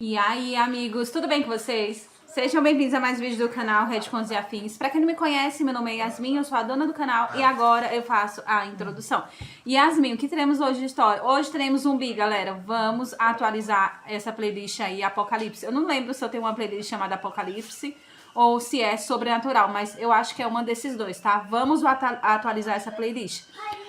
E aí, amigos, tudo bem com vocês? Sejam bem-vindos a mais um vídeo do canal Red Contos e Afins. Pra quem não me conhece, meu nome é Yasmin, eu sou a dona do canal e agora eu faço a introdução. Yasmin, o que teremos hoje de história? Hoje teremos Zumbi, galera. Vamos atualizar essa playlist aí, Apocalipse. Eu não lembro se eu tenho uma playlist chamada Apocalipse ou se é Sobrenatural, mas eu acho que é uma desses dois, tá? Vamos atualizar essa playlist.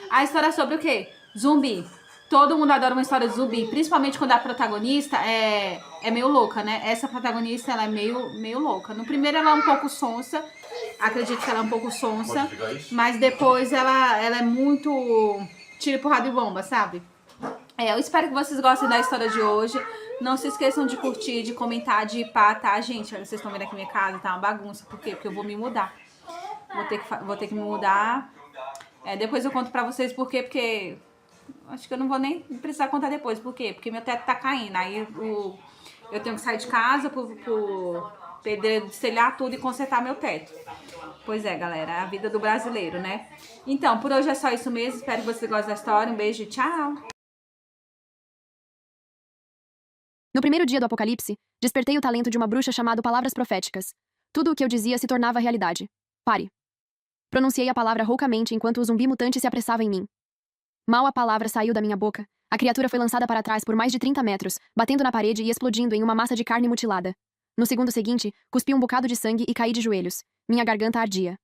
A história é sobre o quê? Zumbi. Todo mundo adora uma história de zumbi, principalmente quando a protagonista é meio louca, né? Essa protagonista, ela é meio louca. No primeiro ela é um pouco sonsa, acredito que ela é um pouco sonsa, mas depois ela é muito tiro, porrada e bomba, sabe? Eu espero que vocês gostem da história de hoje. Não se esqueçam de curtir, de comentar, de ir pá, tá, gente? Olha, vocês estão vendo aqui minha casa, tá uma bagunça. Por quê? Porque eu vou me mudar. Vou ter que me mudar. Depois eu conto pra vocês por quê, porque acho que eu não vou nem precisar contar depois. Por quê? Porque meu teto tá caindo. Aí eu tenho que sair de casa pro pedreiro destelhar tudo e consertar meu teto. Pois é, galera. É a vida do brasileiro, né? Então, por hoje é só isso mesmo. Espero que vocês gostem da história. Um beijo e tchau! No primeiro dia do apocalipse, despertei o talento de uma bruxa chamada Palavras Proféticas. Tudo o que eu dizia se tornava realidade. Pare. Pronunciei a palavra roucamente enquanto o zumbi mutante se apressava em mim. Mal a palavra saiu da minha boca, a criatura foi lançada para trás por mais de 30 metros, batendo na parede e explodindo em uma massa de carne mutilada. No segundo seguinte, cuspi um bocado de sangue e caí de joelhos. Minha garganta ardia.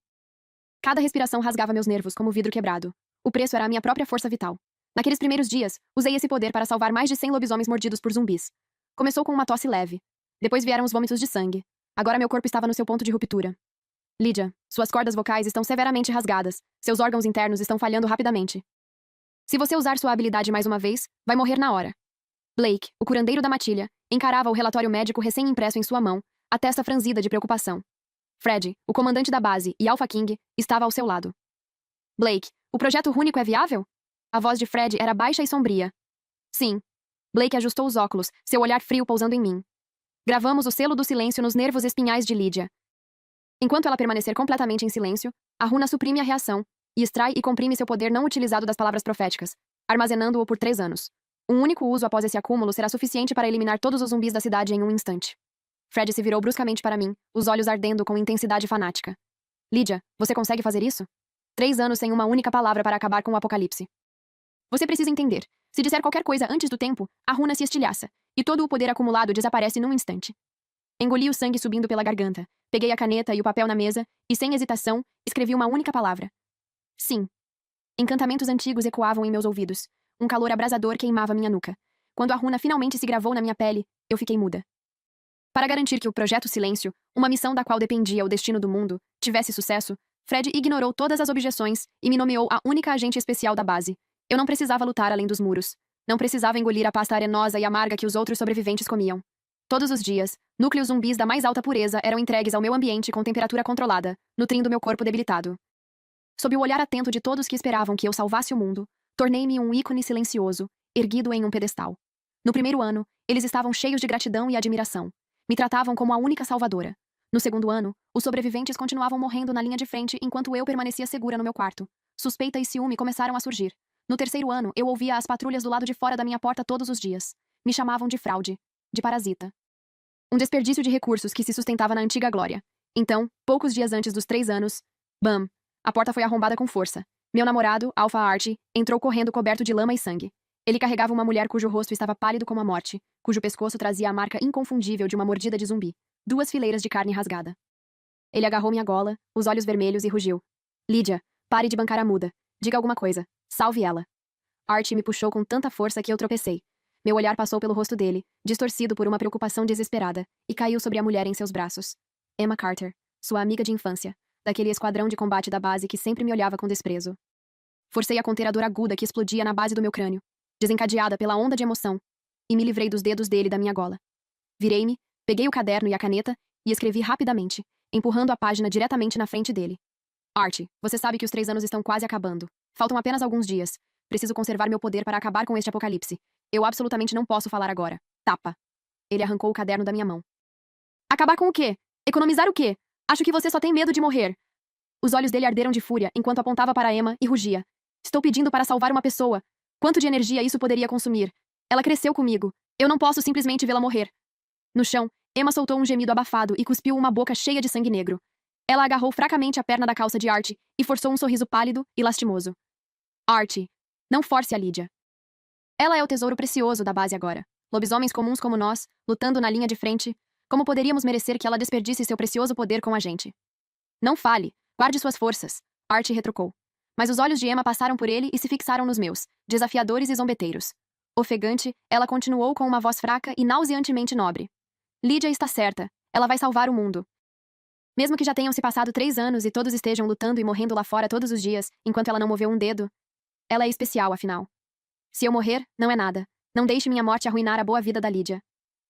Cada respiração rasgava meus nervos como vidro quebrado. O preço era a minha própria força vital. Naqueles primeiros dias, usei esse poder para salvar mais de 100 lobisomens mordidos por zumbis. Começou com uma tosse leve. Depois vieram os vômitos de sangue. Agora meu corpo estava no seu ponto de ruptura. Lydia, suas cordas vocais estão severamente rasgadas. Seus órgãos internos estão falhando rapidamente. Se você usar sua habilidade mais uma vez, vai morrer na hora. Blake, o curandeiro da matilha, encarava o relatório médico recém-impresso em sua mão, a testa franzida de preocupação. Fred, o comandante da base, e Alpha King, estava ao seu lado. Blake, o projeto rúnico é viável? A voz de Fred era baixa e sombria. Sim. Blake ajustou os óculos, seu olhar frio pousando em mim. Gravamos o selo do silêncio nos nervos espinhais de Lydia. Enquanto ela permanecer completamente em silêncio, a runa suprime a reação e extrai e comprime seu poder não utilizado das palavras proféticas, armazenando-o por 3 anos. Um único uso após esse acúmulo será suficiente para eliminar todos os zumbis da cidade em um instante. Fred se virou bruscamente para mim, os olhos ardendo com intensidade fanática. Lydia, você consegue fazer isso? 3 anos sem uma única palavra para acabar com o apocalipse. Você precisa entender. Se disser qualquer coisa antes do tempo, a runa se estilhaça, e todo o poder acumulado desaparece num instante. Engoli o sangue subindo pela garganta, peguei a caneta e o papel na mesa, e sem hesitação, escrevi uma única palavra. Sim. Encantamentos antigos ecoavam em meus ouvidos. Um calor abrasador queimava minha nuca. Quando a runa finalmente se gravou na minha pele, eu fiquei muda. Para garantir que o Projeto Silêncio, uma missão da qual dependia o destino do mundo, tivesse sucesso, Fred ignorou todas as objeções e me nomeou a única agente especial da base. Eu não precisava lutar além dos muros. Não precisava engolir a pasta arenosa e amarga que os outros sobreviventes comiam. Todos os dias, núcleos zumbis da mais alta pureza eram entregues ao meu ambiente com temperatura controlada, nutrindo meu corpo debilitado. Sob o olhar atento de todos que esperavam que eu salvasse o mundo, tornei-me um ícone silencioso, erguido em um pedestal. No primeiro ano, eles estavam cheios de gratidão e admiração. Me tratavam como a única salvadora. No segundo ano, os sobreviventes continuavam morrendo na linha de frente enquanto eu permanecia segura no meu quarto. Suspeita e ciúme começaram a surgir. No terceiro ano, eu ouvia as patrulhas do lado de fora da minha porta todos os dias. Me chamavam de fraude, de parasita. Um desperdício de recursos que se sustentava na antiga glória. Então, poucos dias antes dos 3 anos, bam! A porta foi arrombada com força. Meu namorado, Alpha Archie, entrou correndo coberto de lama e sangue. Ele carregava uma mulher cujo rosto estava pálido como a morte, cujo pescoço trazia a marca inconfundível de uma mordida de zumbi. 2 fileiras de carne rasgada. Ele agarrou minha gola, os olhos vermelhos e rugiu. Lydia, pare de bancar a muda. Diga alguma coisa. Salve ela. Archie me puxou com tanta força que eu tropecei. Meu olhar passou pelo rosto dele, distorcido por uma preocupação desesperada, e caiu sobre a mulher em seus braços. Emma Carter, sua amiga de infância, daquele esquadrão de combate da base que sempre me olhava com desprezo. Forcei a conter a dor aguda que explodia na base do meu crânio, desencadeada pela onda de emoção, e me livrei dos dedos dele da minha gola. Virei-me, peguei o caderno e a caneta, e escrevi rapidamente, empurrando a página diretamente na frente dele. Archie, você sabe que os 3 anos estão quase acabando. Faltam apenas alguns dias. Preciso conservar meu poder para acabar com este apocalipse. Eu absolutamente não posso falar agora. Tapa. Ele arrancou o caderno da minha mão. Acabar com o quê? Economizar o quê? Acho que você só tem medo de morrer. Os olhos dele arderam de fúria enquanto apontava para Emma e rugia. Estou pedindo para salvar uma pessoa. Quanto de energia isso poderia consumir? Ela cresceu comigo. Eu não posso simplesmente vê-la morrer. No chão, Emma soltou um gemido abafado e cuspiu uma boca cheia de sangue negro. Ela agarrou fracamente a perna da calça de Archie e forçou um sorriso pálido e lastimoso. Archie, não force a Lydia. Ela é o tesouro precioso da base agora. Lobisomens comuns como nós, lutando na linha de frente, como poderíamos merecer que ela desperdice seu precioso poder com a gente? Não fale, guarde suas forças, Archie retrucou. Mas os olhos de Emma passaram por ele e se fixaram nos meus, desafiadores e zombeteiros. Ofegante, ela continuou com uma voz fraca e nauseantemente nobre. Lydia está certa, ela vai salvar o mundo. Mesmo que já tenham se passado 3 anos e todos estejam lutando e morrendo lá fora todos os dias, enquanto ela não moveu um dedo, ela é especial, afinal. Se eu morrer, não é nada. Não deixe minha morte arruinar a boa vida da Lydia.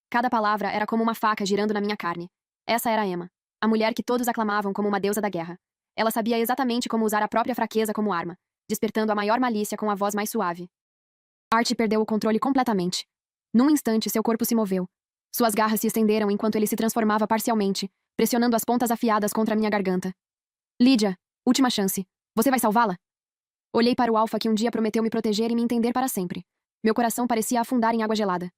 Cada palavra era como uma faca girando na minha carne. Essa era Emma, a mulher que todos aclamavam como uma deusa da guerra. Ela sabia exatamente como usar a própria fraqueza como arma, despertando a maior malícia com a voz mais suave. Archie perdeu o controle completamente. Num instante, seu corpo se moveu. Suas garras se estenderam enquanto ele se transformava parcialmente, pressionando as pontas afiadas contra minha garganta. Lydia, última chance. Você vai salvá-la? Olhei para o Alpha que um dia prometeu me proteger e me entender para sempre. Meu coração parecia afundar em água gelada.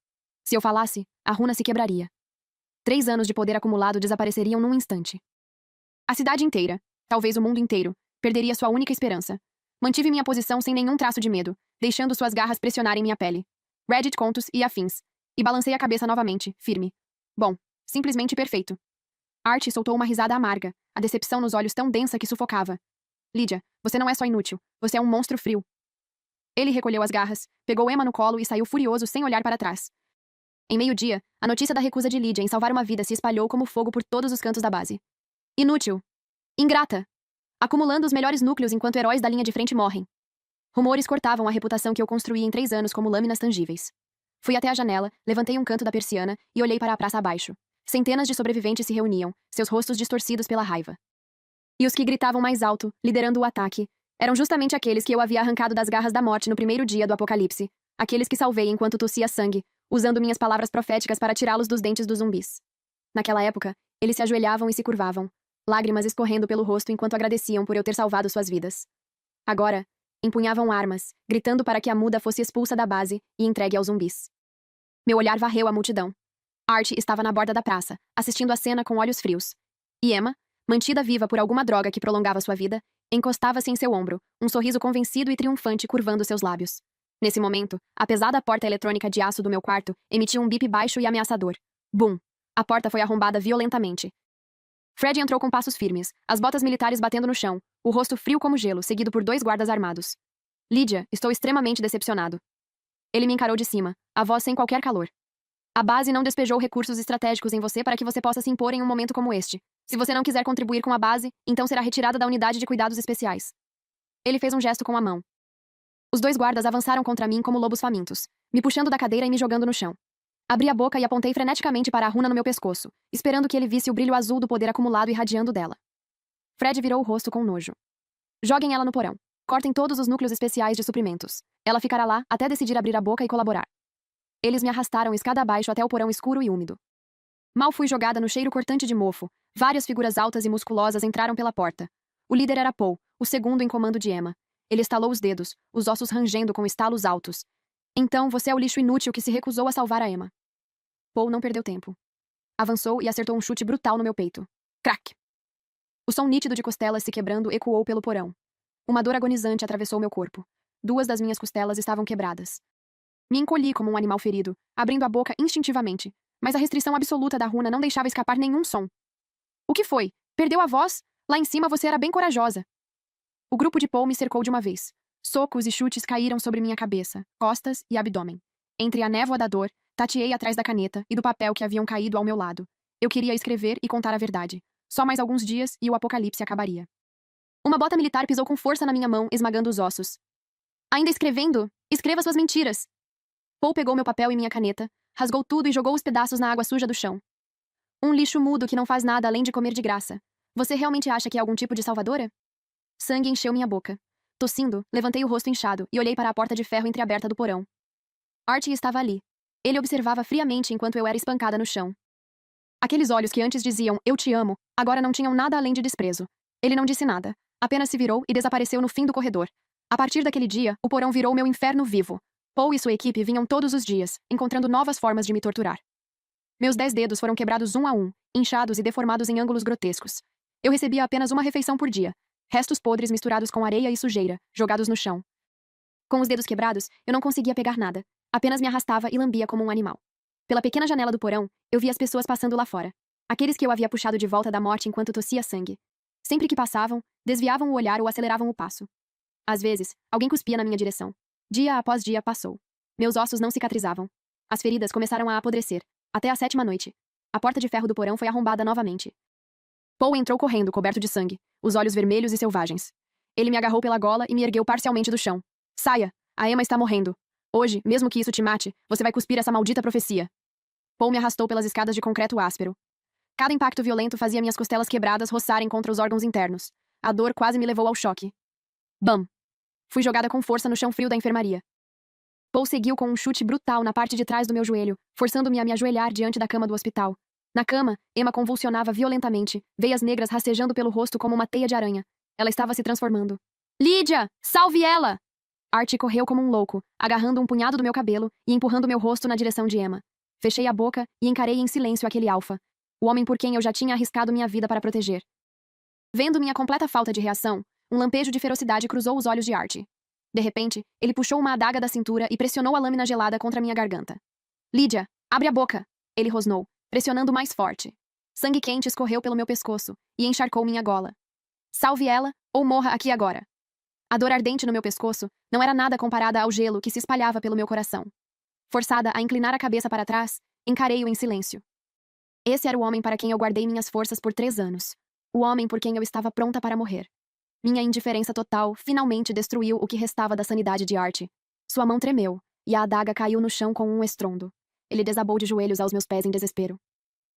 Se eu falasse, a runa se quebraria. 3 anos de poder acumulado desapareceriam num instante. A cidade inteira, talvez o mundo inteiro, perderia sua única esperança. Mantive minha posição sem nenhum traço de medo, deixando suas garras pressionarem minha pele. Reddit, contos e afins. E balancei a cabeça novamente, firme. Bom, simplesmente perfeito. Archie soltou uma risada amarga, a decepção nos olhos tão densa que sufocava. Lydia, você não é só inútil, você é um monstro frio. Ele recolheu as garras, pegou Emma no colo e saiu furioso sem olhar para trás. Em meio-dia, a notícia da recusa de Lydia em salvar uma vida se espalhou como fogo por todos os cantos da base. Inútil. Ingrata. Acumulando os melhores núcleos enquanto heróis da linha de frente morrem. Rumores cortavam a reputação que eu construí em 3 anos como lâminas tangíveis. Fui até a janela, levantei um canto da persiana e olhei para a praça abaixo. Centenas de sobreviventes se reuniam, seus rostos distorcidos pela raiva. E os que gritavam mais alto, liderando o ataque, eram justamente aqueles que eu havia arrancado das garras da morte no primeiro dia do apocalipse, aqueles que salvei enquanto tossia sangue, usando minhas palavras proféticas para tirá-los dos dentes dos zumbis. Naquela época, eles se ajoelhavam e se curvavam, lágrimas escorrendo pelo rosto enquanto agradeciam por eu ter salvado suas vidas. Agora, empunhavam armas, gritando para que a muda fosse expulsa da base e entregue aos zumbis. Meu olhar varreu a multidão. Archie estava na borda da praça, assistindo a cena com olhos frios. E Emma, mantida viva por alguma droga que prolongava sua vida, encostava-se em seu ombro, um sorriso convencido e triunfante curvando seus lábios. Nesse momento, a pesada porta eletrônica de aço do meu quarto emitiu um bip baixo e ameaçador. Bum! A porta foi arrombada violentamente. Fred entrou com passos firmes, as botas militares batendo no chão, o rosto frio como gelo, seguido por 2 guardas armados. Lydia, estou extremamente decepcionado. Ele me encarou de cima, a voz sem qualquer calor. A base não despejou recursos estratégicos em você para que você possa se impor em um momento como este. Se você não quiser contribuir com a base, então será retirada da unidade de cuidados especiais. Ele fez um gesto com a mão. Os 2 guardas avançaram contra mim como lobos famintos, me puxando da cadeira e me jogando no chão. Abri a boca e apontei freneticamente para a runa no meu pescoço, esperando que ele visse o brilho azul do poder acumulado irradiando dela. Fred virou o rosto com nojo. Joguem ela no porão. Cortem todos os núcleos especiais de suprimentos. Ela ficará lá até decidir abrir a boca e colaborar. Eles me arrastaram escada abaixo até o porão escuro e úmido. Mal fui jogada no cheiro cortante de mofo, várias figuras altas e musculosas entraram pela porta. O líder era Paul, o segundo em comando de Emma. Ele estalou os dedos, os ossos rangendo com estalos altos. Então, você é o lixo inútil que se recusou a salvar a Emma. Paul não perdeu tempo. Avançou e acertou um chute brutal no meu peito. Crack! O som nítido de costelas se quebrando ecoou pelo porão. Uma dor agonizante atravessou meu corpo. 2 das minhas costelas estavam quebradas. Me encolhi como um animal ferido, abrindo a boca instintivamente, mas a restrição absoluta da runa não deixava escapar nenhum som. O que foi? Perdeu a voz? Lá em cima você era bem corajosa. O grupo de Paul me cercou de uma vez. Socos e chutes caíram sobre minha cabeça, costas e abdômen. Entre a névoa da dor, tateei atrás da caneta e do papel que haviam caído ao meu lado. Eu queria escrever e contar a verdade. Só mais alguns dias e o apocalipse acabaria. Uma bota militar pisou com força na minha mão, esmagando os ossos. Ainda escrevendo? Escreva suas mentiras! Paul pegou meu papel e minha caneta, rasgou tudo e jogou os pedaços na água suja do chão. Um lixo mudo que não faz nada além de comer de graça. Você realmente acha que é algum tipo de salvadora? Sangue encheu minha boca. Tossindo, levantei o rosto inchado e olhei para a porta de ferro entreaberta do porão. Archie estava ali. Ele observava friamente enquanto eu era espancada no chão. Aqueles olhos que antes diziam, eu te amo, agora não tinham nada além de desprezo. Ele não disse nada. Apenas se virou e desapareceu no fim do corredor. A partir daquele dia, o porão virou meu inferno vivo. Paul e sua equipe vinham todos os dias, encontrando novas formas de me torturar. Meus 10 dedos foram quebrados um a um, inchados e deformados em ângulos grotescos. Eu recebia apenas uma refeição por dia. Restos podres misturados com areia e sujeira, jogados no chão. Com os dedos quebrados, eu não conseguia pegar nada. Apenas me arrastava e lambia como um animal. Pela pequena janela do porão, eu via as pessoas passando lá fora. Aqueles que eu havia puxado de volta da morte enquanto tossia sangue. Sempre que passavam, desviavam o olhar ou aceleravam o passo. Às vezes, alguém cuspia na minha direção. Dia após dia passou. Meus ossos não cicatrizavam. As feridas começaram a apodrecer. Até a 7ª noite. A porta de ferro do porão foi arrombada novamente. Paul entrou correndo, coberto de sangue, os olhos vermelhos e selvagens. Ele me agarrou pela gola e me ergueu parcialmente do chão. Saia! A Emma está morrendo. Hoje, mesmo que isso te mate, você vai cuspir essa maldita profecia. Paul me arrastou pelas escadas de concreto áspero. Cada impacto violento fazia minhas costelas quebradas roçarem contra os órgãos internos. A dor quase me levou ao choque. Bam! Fui jogada com força no chão frio da enfermaria. Paul seguiu com um chute brutal na parte de trás do meu joelho, forçando-me a me ajoelhar diante da cama do hospital. Na cama, Emma convulsionava violentamente, veias negras rastejando pelo rosto como uma teia de aranha. Ela estava se transformando. Lydia! Salve ela! Archie correu como um louco, agarrando um punhado do meu cabelo e empurrando meu rosto na direção de Emma. Fechei a boca e encarei em silêncio aquele alfa, o homem por quem eu já tinha arriscado minha vida para proteger. Vendo minha completa falta de reação, um lampejo de ferocidade cruzou os olhos de Archie. De repente, ele puxou uma adaga da cintura e pressionou a lâmina gelada contra minha garganta. Lydia, abre a boca! Ele rosnou, pressionando mais forte. Sangue quente escorreu pelo meu pescoço e encharcou minha gola. Salve ela, ou morra aqui agora. A dor ardente no meu pescoço não era nada comparada ao gelo que se espalhava pelo meu coração. Forçada a inclinar a cabeça para trás, encarei-o em silêncio. Esse era o homem para quem eu guardei minhas forças por 3 anos. O homem por quem eu estava pronta para morrer. Minha indiferença total finalmente destruiu o que restava da sanidade de Archie. Sua mão tremeu, e a adaga caiu no chão com um estrondo. Ele desabou de joelhos aos meus pés em desespero.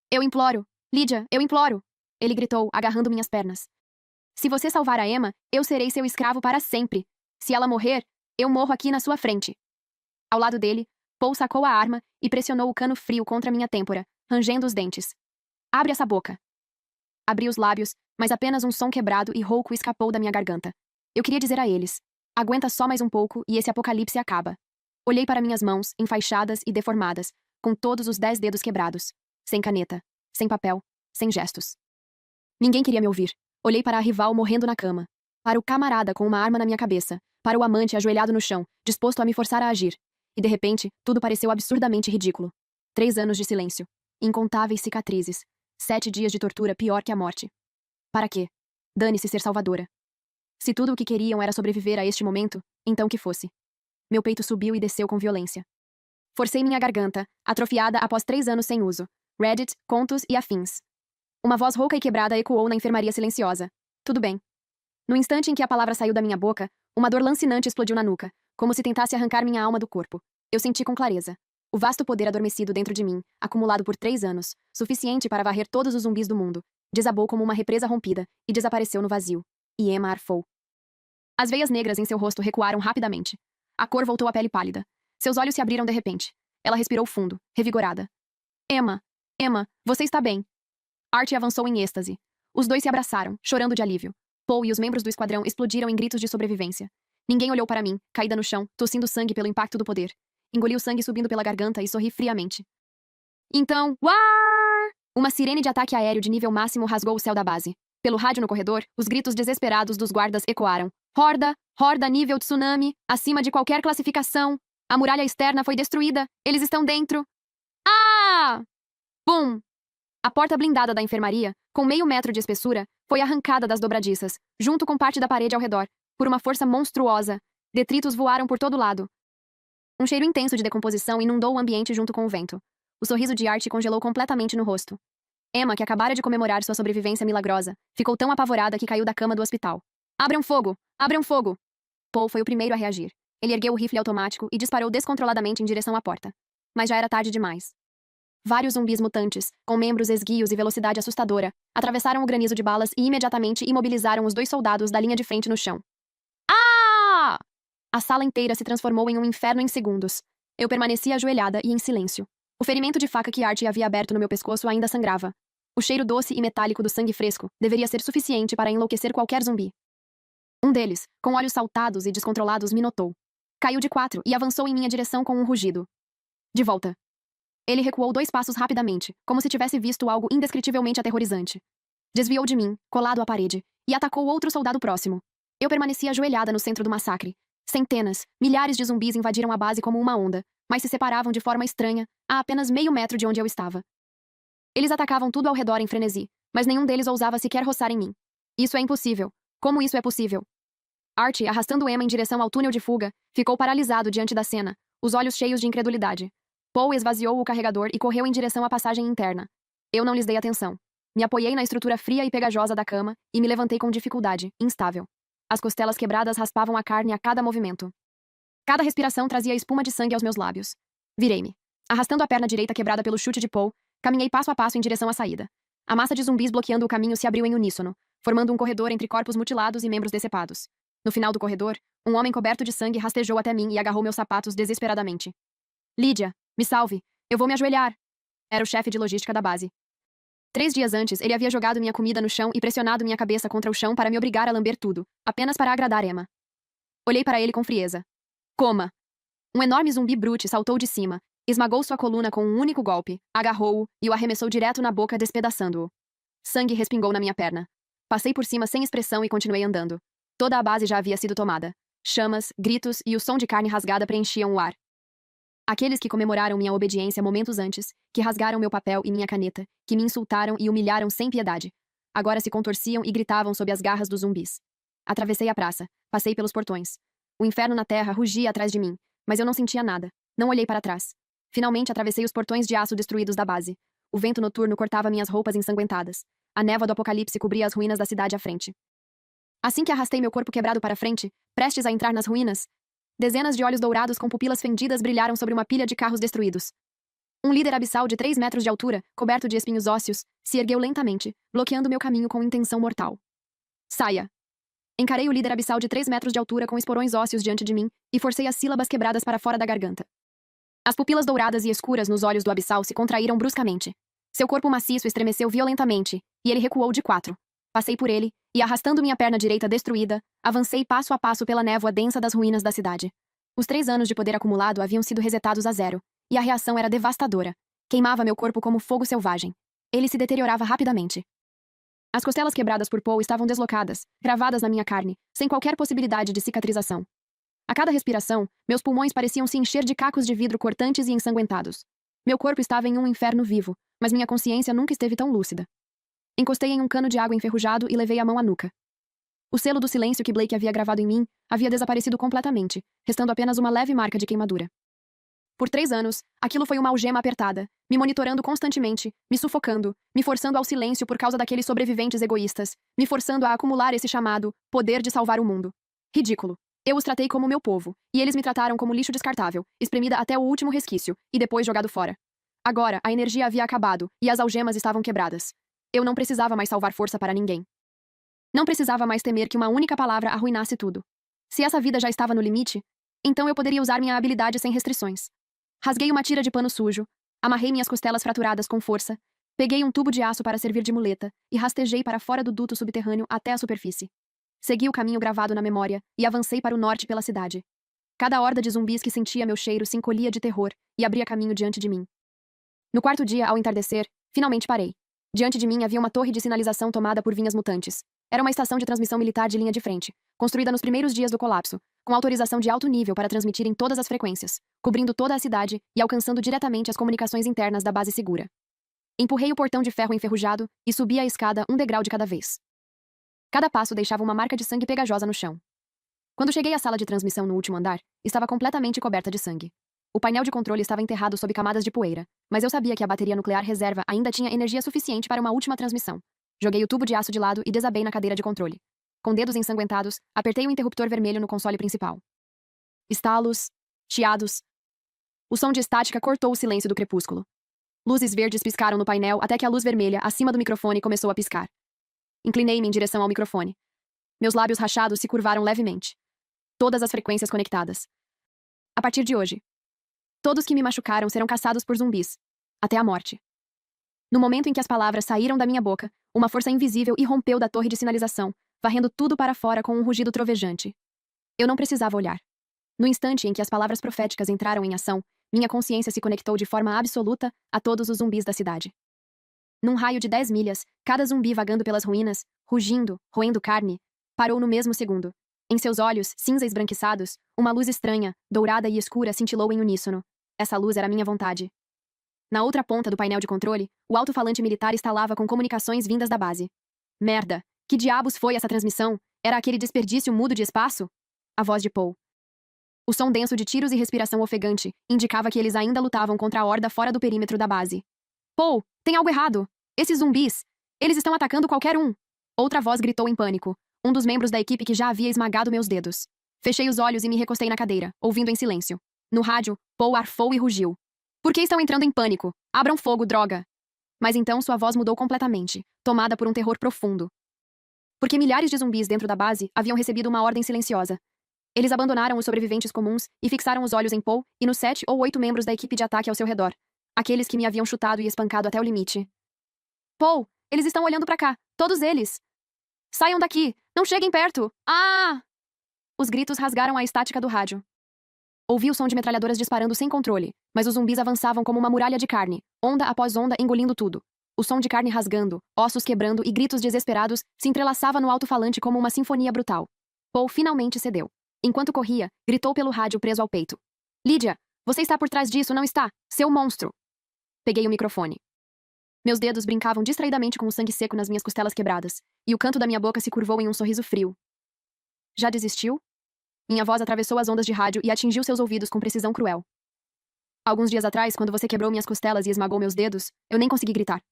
Eu imploro! Lydia, eu imploro! Ele gritou, agarrando minhas pernas. Se você salvar a Emma, eu serei seu escravo para sempre. Se ela morrer, eu morro aqui na sua frente. Ao lado dele, Paul sacou a arma e pressionou o cano frio contra minha têmpora, rangendo os dentes. Abre essa boca. Abri os lábios, mas apenas um som quebrado e rouco escapou da minha garganta. Eu queria dizer a eles: aguenta só mais um pouco e esse apocalipse acaba. Olhei para minhas mãos, enfaixadas e deformadas, com todos os 10 dedos quebrados. Sem caneta, sem papel, sem gestos. Ninguém queria me ouvir. Olhei para a rival morrendo na cama. Para o camarada com uma arma na minha cabeça. Para o amante ajoelhado no chão, disposto a me forçar a agir. E de repente, tudo pareceu absurdamente ridículo. 3 anos de silêncio. Incontáveis cicatrizes. 7 dias de tortura pior que a morte. Para quê? Dane-se ser salvadora. Se tudo o que queriam era sobreviver a este momento, então que fosse. Meu peito subiu e desceu com violência. Forcei minha garganta, atrofiada após 3 anos sem uso. Reddit, contos e afins. Uma voz rouca e quebrada ecoou na enfermaria silenciosa. Tudo bem. No instante em que a palavra saiu da minha boca, uma dor lancinante explodiu na nuca, como se tentasse arrancar minha alma do corpo. Eu senti com clareza. O vasto poder adormecido dentro de mim, acumulado por 3 anos, suficiente para varrer todos os zumbis do mundo, desabou como uma represa rompida e desapareceu no vazio. E Emma arfou. As veias negras em seu rosto recuaram rapidamente. A cor voltou à pele pálida. Seus olhos se abriram de repente. Ela respirou fundo, revigorada. Emma, Emma, você está bem. Archie avançou em êxtase. Os dois se abraçaram, chorando de alívio. Paul e os membros do esquadrão explodiram em gritos de sobrevivência. Ninguém olhou para mim, caída no chão, tossindo sangue pelo impacto do poder. Engoli o sangue subindo pela garganta e sorri friamente. Então, uar! Uma sirene de ataque aéreo de nível máximo rasgou o céu da base. Pelo rádio no corredor, os gritos desesperados dos guardas ecoaram. Horda! Horda nível tsunami! Acima de qualquer classificação! A muralha externa foi destruída! Eles estão dentro! Ah! Bum! A porta blindada da enfermaria, com meio metro de espessura, foi arrancada das dobradiças, junto com parte da parede ao redor, por uma força monstruosa. Detritos voaram por todo lado. Um cheiro intenso de decomposição inundou o ambiente junto com o vento. O sorriso de Archie congelou completamente no rosto. Emma, que acabara de comemorar sua sobrevivência milagrosa, ficou tão apavorada que caiu da cama do hospital. Abram fogo! Abram fogo! Paul foi o primeiro a reagir. Ele ergueu o rifle automático e disparou descontroladamente em direção à porta. Mas já era tarde demais. Vários zumbis mutantes, com membros esguios e velocidade assustadora, atravessaram o granizo de balas e imediatamente imobilizaram os 2 soldados da linha de frente no chão. Ah! A sala inteira se transformou em um inferno em segundos. Eu permaneci ajoelhada e em silêncio. O ferimento de faca que Archie havia aberto no meu pescoço ainda sangrava. O cheiro doce e metálico do sangue fresco deveria ser suficiente para enlouquecer qualquer zumbi. Um deles, com olhos saltados e descontrolados, me notou. Caiu de 4 e avançou em minha direção com um rugido. De volta. Ele recuou 2 passos rapidamente, como se tivesse visto algo indescritivelmente aterrorizante. Desviou de mim, colado à parede, e atacou outro soldado próximo. Eu permaneci ajoelhada no centro do massacre. Centenas, milhares de zumbis invadiram a base como uma onda, mas se separavam de forma estranha, a apenas meio metro de onde eu estava. Eles atacavam tudo ao redor em frenesi, mas nenhum deles ousava sequer roçar em mim. Isso é impossível. Como isso é possível? Archie, arrastando Emma em direção ao túnel de fuga, ficou paralisado diante da cena, os olhos cheios de incredulidade. Paul esvaziou o carregador e correu em direção à passagem interna. Eu não lhes dei atenção. Me apoiei na estrutura fria e pegajosa da cama e me levantei com dificuldade, instável. As costelas quebradas raspavam a carne a cada movimento. Cada respiração trazia espuma de sangue aos meus lábios. Virei-me. Arrastando a perna direita quebrada pelo chute de Paul, caminhei passo a passo em direção à saída. A massa de zumbis bloqueando o caminho se abriu em uníssono, formando um corredor entre corpos mutilados e membros decepados. No final do corredor, um homem coberto de sangue rastejou até mim e agarrou meus sapatos desesperadamente. Lídia, me salve. Eu vou me ajoelhar. Era o chefe de logística da base. 3 dias antes, ele havia jogado minha comida no chão e pressionado minha cabeça contra o chão para me obrigar a lamber tudo, apenas para agradar Emma. Olhei para ele com frieza. Coma! Um enorme zumbi brute saltou de cima, esmagou sua coluna com um único golpe, agarrou-o e o arremessou direto na boca, despedaçando-o. Sangue respingou na minha perna. Passei por cima sem expressão e continuei andando. Toda a base já havia sido tomada. Chamas, gritos e o som de carne rasgada preenchiam o ar. Aqueles que comemoraram minha obediência momentos antes, que rasgaram meu papel e minha caneta, que me insultaram e humilharam sem piedade, agora se contorciam e gritavam sob as garras dos zumbis. Atravessei a praça, passei pelos portões. O inferno na terra rugia atrás de mim, mas eu não sentia nada. Não olhei para trás. Finalmente atravessei os portões de aço destruídos da base. O vento noturno cortava minhas roupas ensanguentadas. A névoa do apocalipse cobria as ruínas da cidade à frente. Assim que arrastei meu corpo quebrado para frente, prestes a entrar nas ruínas, dezenas de olhos dourados com pupilas fendidas brilharam sobre uma pilha de carros destruídos. Um líder abissal de 3 metros de altura, coberto de espinhos ósseos, se ergueu lentamente, bloqueando meu caminho com intenção mortal. Saia! Encarei o líder abissal de 3 metros de altura com esporões ósseos diante de mim e forcei as sílabas quebradas para fora da garganta. As pupilas douradas e escuras nos olhos do abissal se contraíram bruscamente. Seu corpo maciço estremeceu violentamente, e ele recuou de 4. Passei por ele, e arrastando minha perna direita destruída, avancei passo a passo pela névoa densa das ruínas da cidade. Os 3 anos de poder acumulado haviam sido resetados a 0, e a reação era devastadora. Queimava meu corpo como fogo selvagem. Ele se deteriorava rapidamente. As costelas quebradas por Paul estavam deslocadas, cravadas na minha carne, sem qualquer possibilidade de cicatrização. A cada respiração, meus pulmões pareciam se encher de cacos de vidro cortantes e ensanguentados. Meu corpo estava em um inferno vivo, mas minha consciência nunca esteve tão lúcida. Encostei em um cano de água enferrujado e levei a mão à nuca. O selo do silêncio que Blake havia gravado em mim havia desaparecido completamente, restando apenas uma leve marca de queimadura. Por 3 anos, aquilo foi uma algema apertada, me monitorando constantemente, me sufocando, me forçando ao silêncio por causa daqueles sobreviventes egoístas, me forçando a acumular esse chamado poder de salvar o mundo. Ridículo. Eu os tratei como meu povo, e eles me trataram como lixo descartável, espremida até o último resquício, e depois jogado fora. Agora, a energia havia acabado, e as algemas estavam quebradas. Eu não precisava mais salvar força para ninguém. Não precisava mais temer que uma única palavra arruinasse tudo. Se essa vida já estava no limite, então eu poderia usar minha habilidade sem restrições. Rasguei uma tira de pano sujo, amarrei minhas costelas fraturadas com força, peguei um tubo de aço para servir de muleta e rastejei para fora do duto subterrâneo até a superfície. Segui o caminho gravado na memória e avancei para o norte pela cidade. Cada horda de zumbis que sentia meu cheiro se encolhia de terror e abria caminho diante de mim. No 4º dia, ao entardecer, finalmente parei. Diante de mim havia uma torre de sinalização tomada por vinhas mutantes. Era uma estação de transmissão militar de linha de frente, construída nos primeiros dias do colapso, com autorização de alto nível para transmitir em todas as frequências, cobrindo toda a cidade e alcançando diretamente as comunicações internas da base segura. Empurrei o portão de ferro enferrujado e subi a escada um degrau de cada vez. Cada passo deixava uma marca de sangue pegajosa no chão. Quando cheguei à sala de transmissão no último andar, estava completamente coberta de sangue. O painel de controle estava enterrado sob camadas de poeira, mas eu sabia que a bateria nuclear reserva ainda tinha energia suficiente para uma última transmissão. Joguei o tubo de aço de lado e desabei na cadeira de controle. Com dedos ensanguentados, apertei o interruptor vermelho no console principal. Estalos, chiados. O som de estática cortou o silêncio do crepúsculo. Luzes verdes piscaram no painel até que a luz vermelha acima do microfone começou a piscar. Inclinei-me em direção ao microfone. Meus lábios rachados se curvaram levemente. Todas as frequências conectadas. A partir de hoje, todos que me machucaram serão caçados por zumbis. Até a morte. No momento em que as palavras saíram da minha boca, uma força invisível irrompeu da torre de sinalização, varrendo tudo para fora com um rugido trovejante. Eu não precisava olhar. No instante em que as palavras proféticas entraram em ação, minha consciência se conectou de forma absoluta a todos os zumbis da cidade. Num raio de 10 milhas, cada zumbi vagando pelas ruínas, rugindo, roendo carne, parou no mesmo segundo. Em seus olhos, cinza esbranquiçados, uma luz estranha, dourada e escura cintilou em uníssono. Essa luz era minha vontade. Na outra ponta do painel de controle, o alto-falante militar estalava com comunicações vindas da base. Merda! Que diabos foi essa transmissão? Era aquele desperdício mudo de espaço? A voz de Paul. O som denso de tiros e respiração ofegante indicava que eles ainda lutavam contra a horda fora do perímetro da base. Paul, tem algo errado! Esses zumbis! Eles estão atacando qualquer um! Outra voz gritou em pânico, um dos membros da equipe que já havia esmagado meus dedos. Fechei os olhos e me recostei na cadeira, ouvindo em silêncio. No rádio, Paul arfou e rugiu. Por que estão entrando em pânico? Abram fogo, droga! Mas então sua voz mudou completamente, tomada por um terror profundo. Porque milhares de zumbis dentro da base haviam recebido uma ordem silenciosa. Eles abandonaram os sobreviventes comuns e fixaram os olhos em Paul e nos 7 ou 8 membros da equipe de ataque ao seu redor. Aqueles que me haviam chutado e espancado até o limite. Paul, eles estão olhando pra cá. Todos eles. Saiam daqui! Não cheguem perto! Ah! Os gritos rasgaram a estática do rádio. Ouvi o som de metralhadoras disparando sem controle, mas os zumbis avançavam como uma muralha de carne, onda após onda engolindo tudo. O som de carne rasgando, ossos quebrando e gritos desesperados se entrelaçava no alto-falante como uma sinfonia brutal. Paul finalmente cedeu. Enquanto corria, gritou pelo rádio preso ao peito. Lydia, você está por trás disso, não está? Seu monstro! Peguei o microfone. Meus dedos brincavam distraidamente com o sangue seco nas minhas costelas quebradas, e o canto da minha boca se curvou em um sorriso frio. Já desistiu? Minha voz atravessou as ondas de rádio e atingiu seus ouvidos com precisão cruel. Alguns dias atrás, quando você quebrou minhas costelas e esmagou meus dedos, eu nem consegui gritar.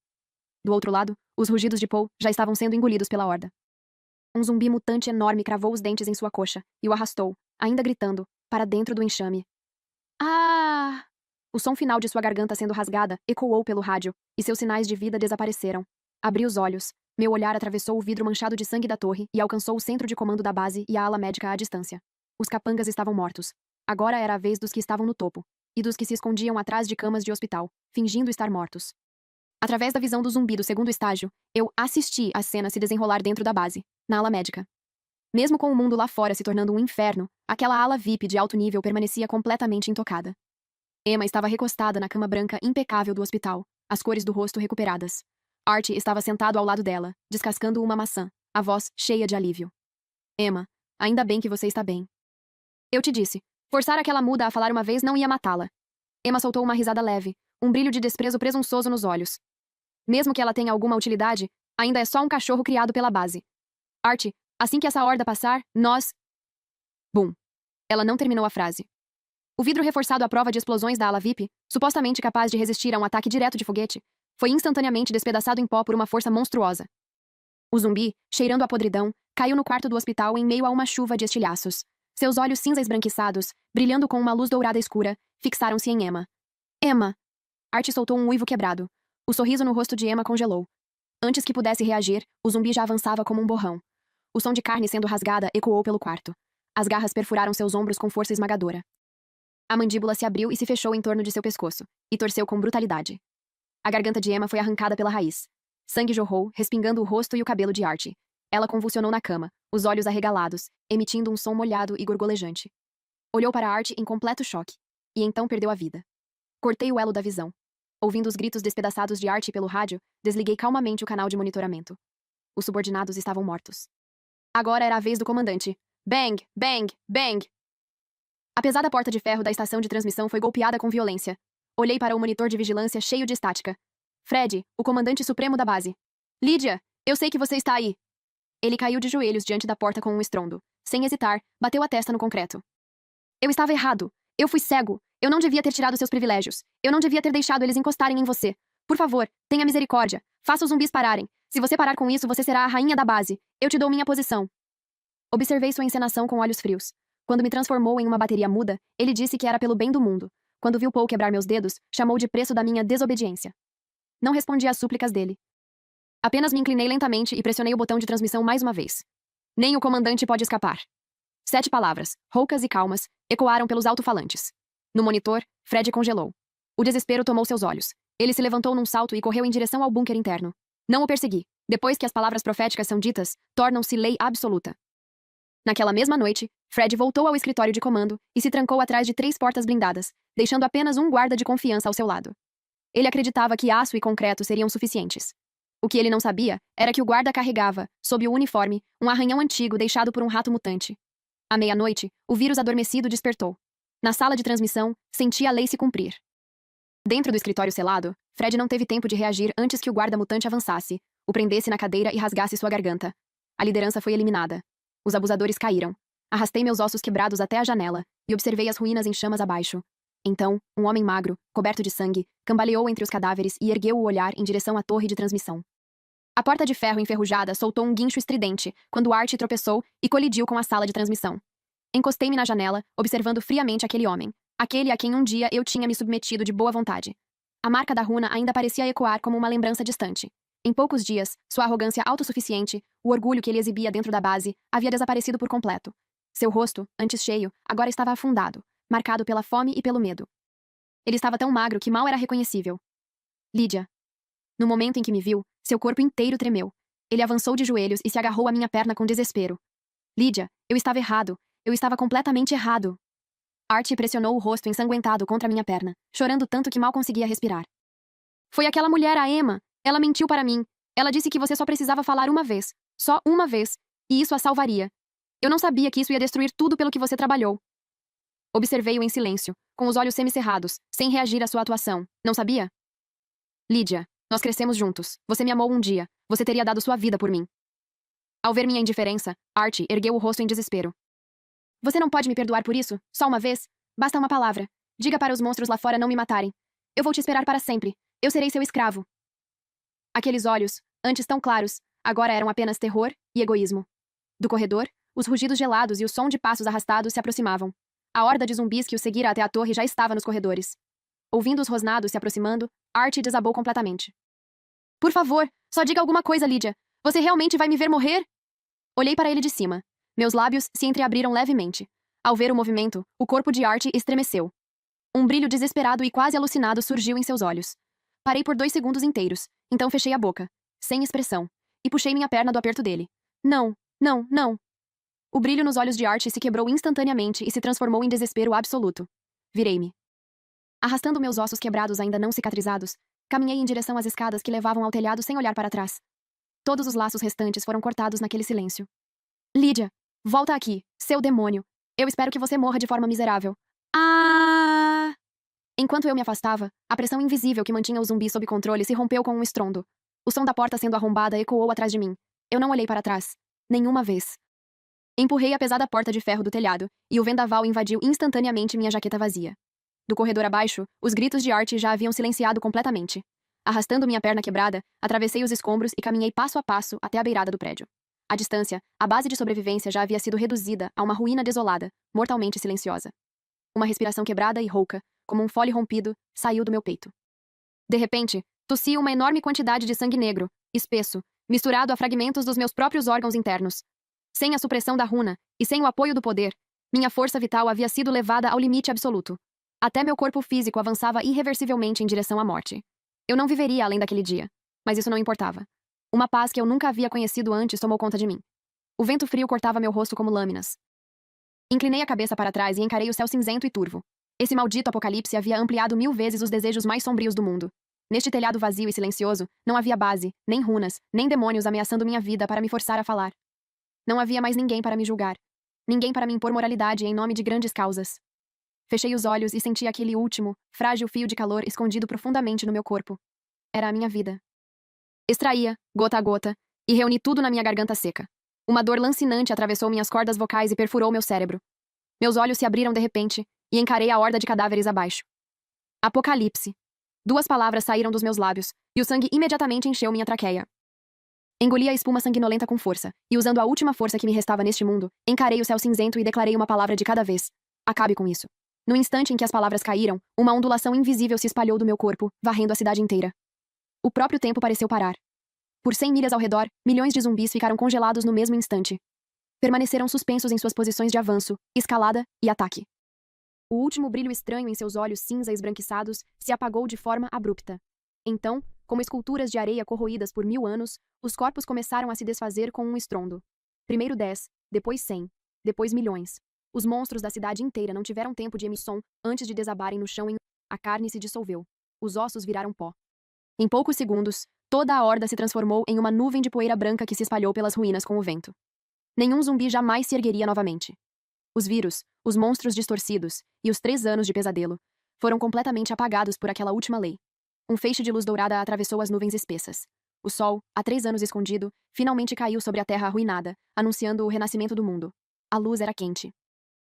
Do outro lado, os rugidos de Paul já estavam sendo engolidos pela horda. Um zumbi mutante enorme cravou os dentes em sua coxa e o arrastou, ainda gritando, para dentro do enxame. Ah! O som final de sua garganta sendo rasgada ecoou pelo rádio, e seus sinais de vida desapareceram. Abri os olhos. Meu olhar atravessou o vidro manchado de sangue da torre e alcançou o centro de comando da base e a ala médica à distância. Os capangas estavam mortos. Agora era a vez dos que estavam no topo, e dos que se escondiam atrás de camas de hospital, fingindo estar mortos. Através da visão do zumbi do segundo estágio, eu assisti a cena se desenrolar dentro da base, na ala médica. Mesmo com o mundo lá fora se tornando um inferno, aquela ala VIP de alto nível permanecia completamente intocada. Emma estava recostada na cama branca impecável do hospital, as cores do rosto recuperadas. Archie estava sentado ao lado dela, descascando uma maçã, a voz cheia de alívio. Emma, ainda bem que você está bem. Eu te disse, forçar aquela muda a falar uma vez não ia matá-la. Emma soltou uma risada leve, um brilho de desprezo presunçoso nos olhos. Mesmo que ela tenha alguma utilidade, ainda é só um cachorro criado pela base. Archie, assim que essa horda passar, nós... Bum. Ela não terminou a frase. O vidro reforçado à prova de explosões da ala VIP, supostamente capaz de resistir a um ataque direto de foguete, foi instantaneamente despedaçado em pó por uma força monstruosa. O zumbi, cheirando a podridão, caiu no quarto do hospital em meio a uma chuva de estilhaços. Seus olhos cinza esbranquiçados, brilhando com uma luz dourada escura, fixaram-se em Emma. Emma! Archie soltou um uivo quebrado. O sorriso no rosto de Emma congelou. Antes que pudesse reagir, o zumbi já avançava como um borrão. O som de carne sendo rasgada ecoou pelo quarto. As garras perfuraram seus ombros com força esmagadora. A mandíbula se abriu e se fechou em torno de seu pescoço, e torceu com brutalidade. A garganta de Emma foi arrancada pela raiz. Sangue jorrou, respingando o rosto e o cabelo de Archie. Ela convulsionou na cama, os olhos arregalados, emitindo um som molhado e gorgolejante. Olhou para Archie em completo choque, e então perdeu a vida. Cortei o elo da visão. Ouvindo os gritos despedaçados de Archie pelo rádio, desliguei calmamente o canal de monitoramento. Os subordinados estavam mortos. Agora era a vez do comandante. Bang! Bang! Bang! A pesada porta de ferro da estação de transmissão foi golpeada com violência. Olhei para o monitor de vigilância cheio de estática. Fred, o comandante supremo da base. Lydia, eu sei que você está aí. Ele caiu de joelhos diante da porta com um estrondo. Sem hesitar, bateu a testa no concreto. Eu estava errado. Eu fui cego. Eu não devia ter tirado seus privilégios. Eu não devia ter deixado eles encostarem em você. Por favor, tenha misericórdia. Faça os zumbis pararem. Se você parar com isso, você será a rainha da base. Eu te dou minha posição. Observei sua encenação com olhos frios. Quando me transformou em uma bateria muda, ele disse que era pelo bem do mundo. Quando viu Paul quebrar meus dedos, chamou de preço da minha desobediência. Não respondi às súplicas dele. Apenas me inclinei lentamente e pressionei o botão de transmissão mais uma vez. Nem o comandante pode escapar. 7 palavras, roucas e calmas, ecoaram pelos alto-falantes. No monitor, Fred congelou. O desespero tomou seus olhos. Ele se levantou num salto e correu em direção ao bunker interno. Não o persegui. Depois que as palavras proféticas são ditas, tornam-se lei absoluta. Naquela mesma noite, Fred voltou ao escritório de comando e se trancou atrás de 3 portas blindadas, deixando apenas um guarda de confiança ao seu lado. Ele acreditava que aço e concreto seriam suficientes. O que ele não sabia era que o guarda carregava, sob o uniforme, um arranhão antigo deixado por um rato mutante. À meia-noite, o vírus adormecido despertou. Na sala de transmissão, sentia a lei se cumprir. Dentro do escritório selado, Fred não teve tempo de reagir antes que o guarda mutante avançasse, o prendesse na cadeira e rasgasse sua garganta. A liderança foi eliminada. Os abusadores caíram. Arrastei meus ossos quebrados até a janela e observei as ruínas em chamas abaixo. Então, um homem magro, coberto de sangue, cambaleou entre os cadáveres e ergueu o olhar em direção à torre de transmissão. A porta de ferro enferrujada soltou um guincho estridente quando Art tropeçou e colidiu com a sala de transmissão. Encostei-me na janela, observando friamente aquele homem, aquele a quem um dia eu tinha me submetido de boa vontade. A marca da runa ainda parecia ecoar como uma lembrança distante. Em poucos dias, sua arrogância autossuficiente, o orgulho que ele exibia dentro da base, havia desaparecido por completo. Seu rosto, antes cheio, agora estava afundado, marcado pela fome e pelo medo. Ele estava tão magro que mal era reconhecível. Lydia. No momento em que me viu, seu corpo inteiro tremeu. Ele avançou de joelhos e se agarrou à minha perna com desespero. Lydia, eu estava errado. Eu estava completamente errado. Art pressionou o rosto ensanguentado contra minha perna, chorando tanto que mal conseguia respirar. Foi aquela mulher, a Emma. Ela mentiu para mim. Ela disse que você só precisava falar uma vez. Só uma vez. E isso a salvaria. Eu não sabia que isso ia destruir tudo pelo que você trabalhou. Observei-o em silêncio, com os olhos semicerrados, sem reagir à sua atuação. Não sabia? Lydia, nós crescemos juntos. Você me amou um dia. Você teria dado sua vida por mim. Ao ver minha indiferença, Art ergueu o rosto em desespero. Você não pode me perdoar por isso? Só uma vez? Basta uma palavra. Diga para os monstros lá fora não me matarem. Eu vou te esperar para sempre. Eu serei seu escravo. Aqueles olhos, antes tão claros, agora eram apenas terror e egoísmo. Do corredor, os rugidos gelados e o som de passos arrastados se aproximavam. A horda de zumbis que o seguira até a torre já estava nos corredores. Ouvindo os rosnados se aproximando, Art desabou completamente. Por favor, só diga alguma coisa, Lydia. Você realmente vai me ver morrer? Olhei para ele de cima. Meus lábios se entreabriram levemente. Ao ver o movimento, o corpo de Art estremeceu. Um brilho desesperado e quase alucinado surgiu em seus olhos. Parei por 2 segundos inteiros, então fechei a boca, sem expressão, e puxei minha perna do aperto dele. Não, não, não. O brilho nos olhos de Art se quebrou instantaneamente e se transformou em desespero absoluto. Virei-me. Arrastando meus ossos quebrados ainda não cicatrizados, caminhei em direção às escadas que levavam ao telhado sem olhar para trás. Todos os laços restantes foram cortados naquele silêncio. Lydia, volta aqui, seu demônio. Eu espero que você morra de forma miserável. Ah! Enquanto eu me afastava, a pressão invisível que mantinha o zumbi sob controle se rompeu com um estrondo. O som da porta sendo arrombada ecoou atrás de mim. Eu não olhei para trás. Nenhuma vez. Empurrei a pesada porta de ferro do telhado, e o vendaval invadiu instantaneamente minha jaqueta vazia. Do corredor abaixo, os gritos de Art já haviam silenciado completamente. Arrastando minha perna quebrada, atravessei os escombros e caminhei passo a passo até a beirada do prédio. À distância, a base de sobrevivência já havia sido reduzida a uma ruína desolada, mortalmente silenciosa. Uma respiração quebrada e rouca, como um fole rompido, saiu do meu peito. De repente, tossi uma enorme quantidade de sangue negro, espesso, misturado a fragmentos dos meus próprios órgãos internos. Sem a supressão da runa, e sem o apoio do poder, minha força vital havia sido levada ao limite absoluto. Até meu corpo físico avançava irreversivelmente em direção à morte. Eu não viveria além daquele dia, mas isso não importava. Uma paz que eu nunca havia conhecido antes tomou conta de mim. O vento frio cortava meu rosto como lâminas. Inclinei a cabeça para trás e encarei o céu cinzento e turvo. Esse maldito apocalipse havia ampliado 1000 vezes os desejos mais sombrios do mundo. Neste telhado vazio e silencioso, não havia base, nem runas, nem demônios ameaçando minha vida para me forçar a falar. Não havia mais ninguém para me julgar. Ninguém para me impor moralidade em nome de grandes causas. Fechei os olhos e senti aquele último, frágil fio de calor escondido profundamente no meu corpo. Era a minha vida. Extraía, gota a gota, e reuni tudo na minha garganta seca. Uma dor lancinante atravessou minhas cordas vocais e perfurou meu cérebro. Meus olhos se abriram de repente, e encarei a horda de cadáveres abaixo. Apocalipse. 2 palavras saíram dos meus lábios, e o sangue imediatamente encheu minha traqueia. Engoli a espuma sanguinolenta com força, e usando a última força que me restava neste mundo, encarei o céu cinzento e declarei uma palavra de cada vez. Acabe com isso. No instante em que as palavras caíram, uma ondulação invisível se espalhou do meu corpo, varrendo a cidade inteira. O próprio tempo pareceu parar. Por 100 milhas ao redor, milhões de zumbis ficaram congelados no mesmo instante. Permaneceram suspensos em suas posições de avanço, escalada e ataque. O último brilho estranho em seus olhos cinza esbranquiçados se apagou de forma abrupta. Então, como esculturas de areia corroídas por 1000 anos, os corpos começaram a se desfazer com um estrondo. Primeiro 10, depois 100. Depois milhões. Os monstros da cidade inteira não tiveram tempo de emitir som antes de desabarem no chão. A carne se dissolveu. Os ossos viraram pó. Em poucos segundos, toda a horda se transformou em uma nuvem de poeira branca que se espalhou pelas ruínas com o vento. Nenhum zumbi jamais se ergueria novamente. Os vírus, os monstros distorcidos e os 3 anos de pesadelo foram completamente apagados por aquela última lei. Um feixe de luz dourada atravessou as nuvens espessas. O sol, há 3 anos escondido, finalmente caiu sobre a terra arruinada, anunciando o renascimento do mundo. A luz era quente.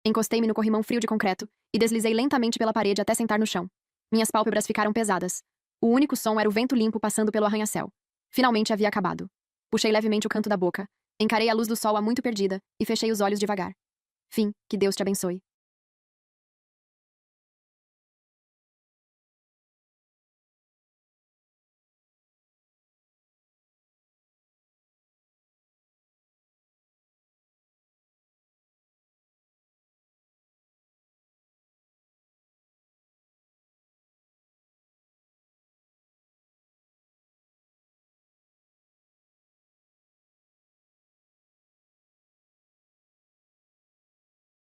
Encostei-me no corrimão frio de concreto e deslizei lentamente pela parede até sentar no chão. Minhas pálpebras ficaram pesadas. O único som era o vento limpo passando pelo arranha-céu. Finalmente havia acabado. Puxei levemente o canto da boca, encarei a luz do sol há muito perdida e fechei os olhos devagar. Fim, que Deus te abençoe.